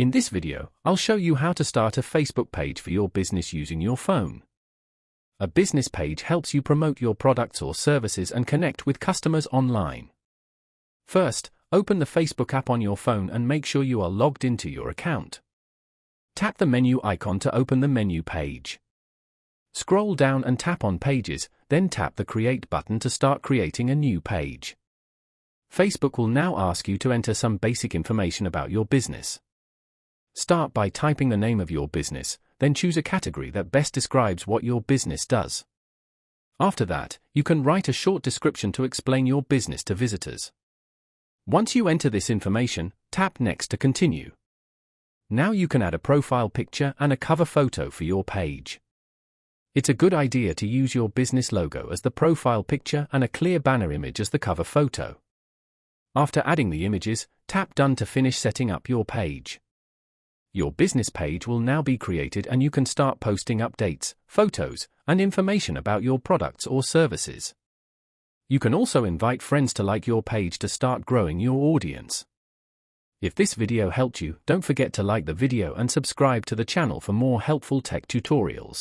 In this video, I'll show you how to start a Facebook page for your business using your phone. A business page helps you promote your products or services and connect with customers online. First, open the Facebook app on your phone and make sure you are logged into your account. Tap the menu icon to open the menu page. Scroll down and tap on Pages, then tap the Create button to start creating a new page. Facebook will now ask you to enter some basic information about your business. Start by typing the name of your business, then choose a category that best describes what your business does. After that, you can write a short description to explain your business to visitors. Once you enter this information, tap Next to continue. Now you can add a profile picture and a cover photo for your page. It's a good idea to use your business logo as the profile picture and a clear banner image as the cover photo. After adding the images, tap Done to finish setting up your page. Your business page will now be created and you can start posting updates, photos, and information about your products or services. You can also invite friends to like your page to start growing your audience. If this video helped you, don't forget to like the video and subscribe to the channel for more helpful tech tutorials.